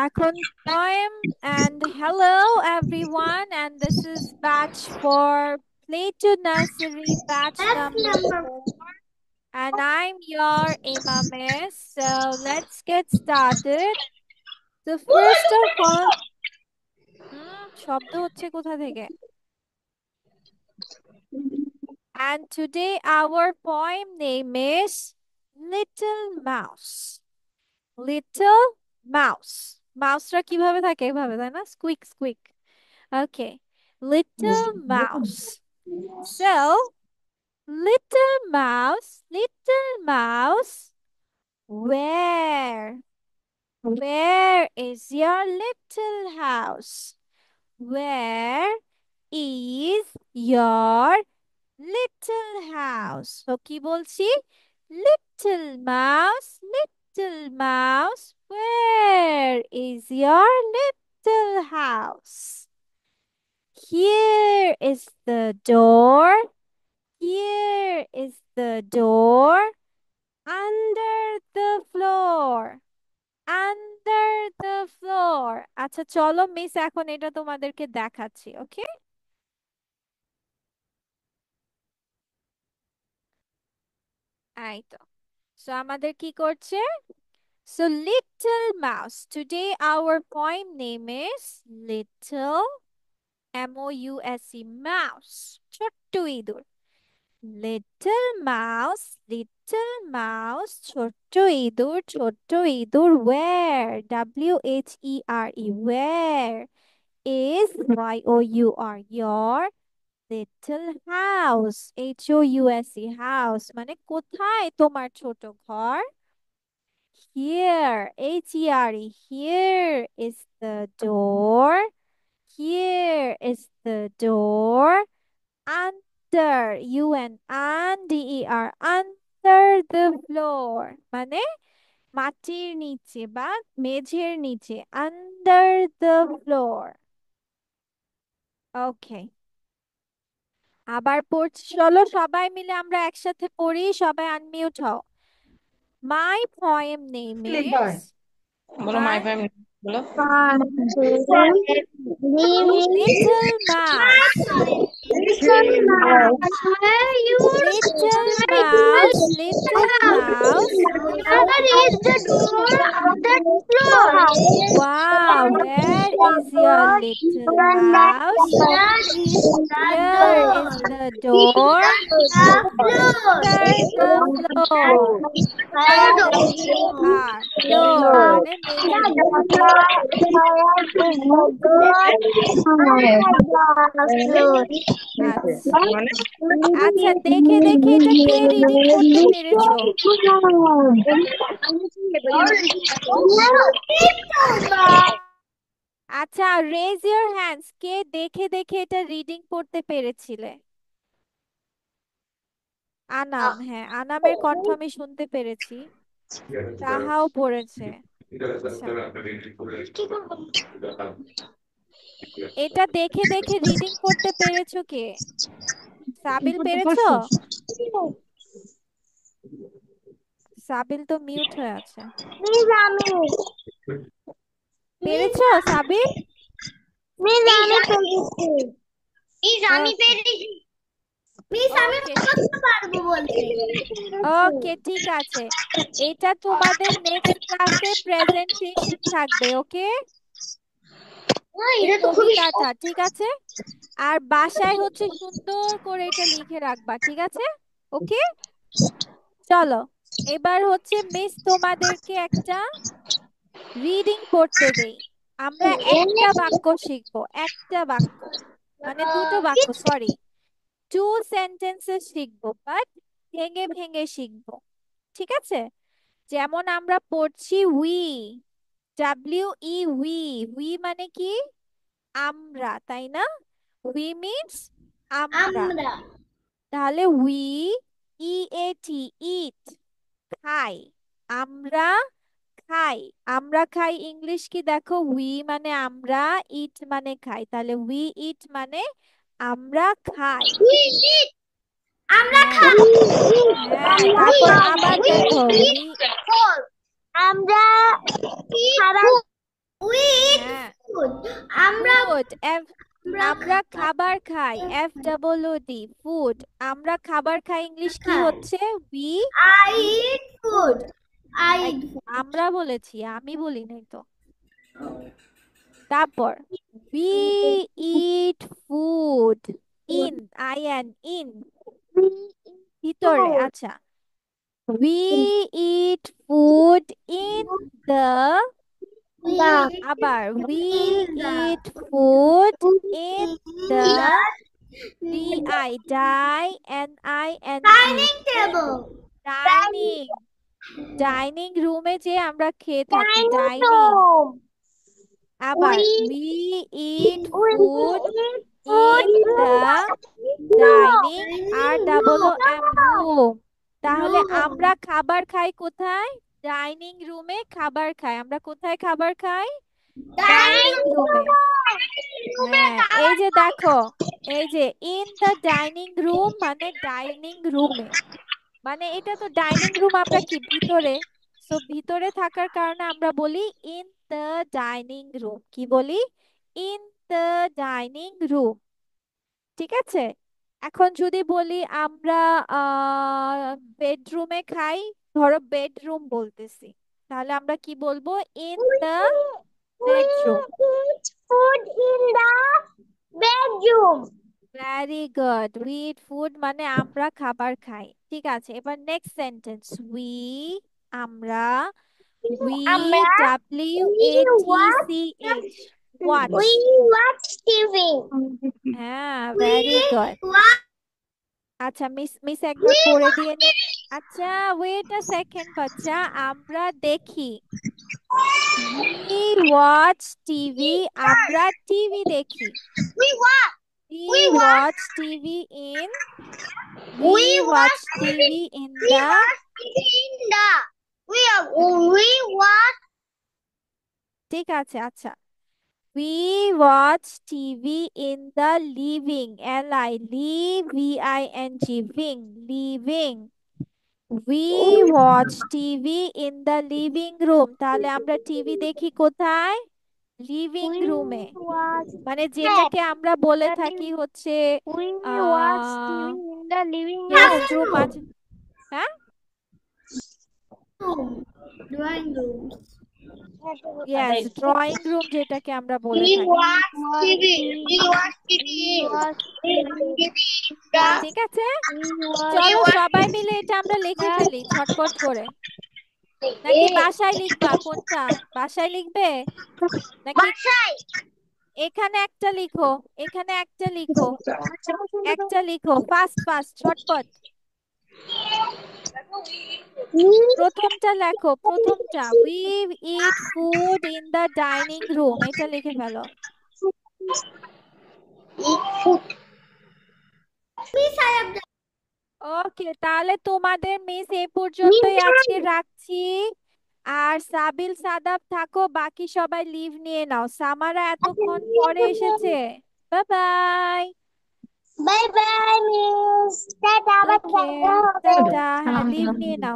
এখন poem and hello everyone, and this is batch for Play to Nursery batch number 4, and I'm your Imam. So let's get started. So first of all, শব্দ হচ্ছে কোথা থেকে? And today our poem name is Little Mouse. Little Mouse. মাউসরা কিভাবে থাকে? এভাবে, তাই না? Squeak squeak. Okay. Little mouse. So, little mouse, where is your little house? Where is your little house? So, কি বলছি? Little mouse, where is your little house? Here is the door. Here is the door. Under the floor. Under the floor. আচ্ছা চলো miss এখন এটা তোমাদেরকে দেখাচ্ছি, ওকে? এই তো। সো আমাদের কি করছে? So little mouse. Today our poem name is Little M-O-U-S-E mouse. ছোট্ট ইঁদুর। little mouse, ছোট্ট ইঁদুর, where, W-H-E-R-E, where is, Y-O-U-R, your little house, H-O-U-S-E, house, মানে কোথায় তোমার ছোট ঘর? Here, H-E-R-E, here is the door, here is the door, under, U-N-D-E-R, under the floor, মানে মাটির নিচে বা মেঝের নিচে, under the floor. ওকে, আবার পড়ছি, চলো সবাই মিলে আমরা একসাথে পড়ি, সবাই আনমিউট হও। My poem name is বলো মাই ফাইভ বলো Little Mouse. Little Mouse. Where is the door of the floor? Wow, where is your little mouse? Here is the door. Under the floor. Floor মানে মেঝে। আচ্ছা দেখে দেখে এটা কে reading করতে পেরেছো? আচ্ছা রেজ ইওর হ্যান্ডস, কে দেখে দেখে এটা রিডিং করতে পেরেছিলে? আনাম, হ্যাঁ আনামের কণ্ঠ আমি শুনতে পেরেছি, তাহাও পড়েছে। আচ্ছা এটা দেখে দেখে রিডিং করতে পেরেছো কে? সাবিল পেরেছো? সাবিল তো মিউট হয়ে আছে। পেরেছো সাবিল? ওকে ঠিক আছে, এটা তোমাদের নেক্সট ক্লাসে প্রেজেন্টেশন থাকবে, ওকে? কবিতাটা ঠিক আছে, আর বাসায় হচ্ছে সুন্দর করে এটা লিখে রাখবা, ঠিক আছে? ওকে চলো এবার হচ্ছে মিস তোমাদেরকে একটা রিডিং পড়তে দেই। আমরা একটা বাক্য শিখবো, একটা বাক্য মানে দুটো বাক্য, সরি 2 সেন্টেন্সেস শিখবো, বাট ভেঙে ভেঙে শিখবো, ঠিক আছে? যেমন আমরা পড়ছি উই, উই মানে কি? আমরা, তাই না? উই মিন্স আমরা, তাহলে উই, ইএটি, ইট, খাই, আমরা খাই। আমরা খাই ইংলিশ কি দেখো? উই মানে আমরা, ইট মানে খাই, তাহলে উই ইট মানে আমরা খাই। হ্যাঁ তারপর আবার দেখো উই, আমরা ফুড, আমরা খাবার খাই, FOOD, ফুড। আমরা খাবার খাই ইংলিশ কি হচ্ছে? We I eat food. I eat food. আমরা বলেছি, আমি বলি নাই তো। তারপর we eat food, in, in, ভিতরে। আচ্ছা, we eat food in the, আবার will eat food in the, Dining table. Dining, dining রুমে যে আমরা খেয়ে থাকি, Dining ডাইনিং। room. আবার We we eat we food eat food in the dining ROOM room. তাহলে আমরা খাবার খাই কোথায়? ডাইনিং রুমে খাবার খাই। আমরা কোথায় খাবার খাই? ডাইনিং রুমে। হ্যাঁ, এই যে দেখো, এই যে ইন দ্য ডাইনিং রুম মানে ডাইনিং রুমে, মানে এটা তো ডাইনিং রুম, আমরা কি ভিতরে, সো ভিতরে থাকার কারণে আমরা বলি ইন দ্য ডাইনিং রুম। কি বলি? In the dining room. ঠিক আছে, এখন যদি বলি আমরা বেডরুমে খাই, ধরো বেডরুম বলতেছি, তাহলে আমরা কি বলবো? In the we bedroom. eat food in the bedroom. Very good, we eat food মানে আমরা খাবার খাই। ঠিক আছে, এবার নেক্সট সেন্টেন্স, উই, আমরা, উই, আমরা we watch WATCH, watch. we watch TV. হ্যাঁ, We ভেরি গুড। watch আচ্ছা, মিস মিস একবার we পড়ে watch দিয়ে নি। আচ্ছা, ওয়েট আ সেকেন্ড বাচ্চা, আমরা দেখি, উই ওয়াচ টিভি, আমরা টিভি দেখি। we watch we we watch watch TV in, we we watch watch TV in we the, watch TV in the we watch ঠিক আছে। আচ্ছা, we watch TV in the living, LIVING, living, we watch TV in the living room। তাহলে আমরা TV দেখি কোথায়? Living we রুমে, watch মানে যেটাকে আমরা বলে that থাকি is হচ্ছে we watch TV in the living guest room. Room আছে। হ্যাঁ, Drawing room. Yes, drawing room যেটাকে আমরা বলে We থাকি। watch TV. We watch TV. ঠিক আছে, We চলো watch সবাই মিলে এটা আমরা লিখে ফেলি ঝটপট করে। নাকি বাসায় লিখবা? কোনটা, বাসায় লিখবে নাকি? বাসায় এখানে একটা লিখো, এখানে একটা লিখো, একটা লিখো, ফাস্ট ফাস্ট ঝটপট। প্রথমটা লেখো, প্রথমটা, we eat food in the dining room, এটা লিখে ফেলো। ওকে, তাহলে তোমাদের মিস এই পর্যন্তই আজকে রাখছি। আর সাবিল সাদাব থাকো, বাকি সবাই লিভ নিয়ে নাও। সামারা এতক্ষণ পরে এসেছে। Bye bye. Bye bye miss টাটা টেক কেয়ার, বাই টাটা। হ্যাঁ, লিভ নিয়ে নাও।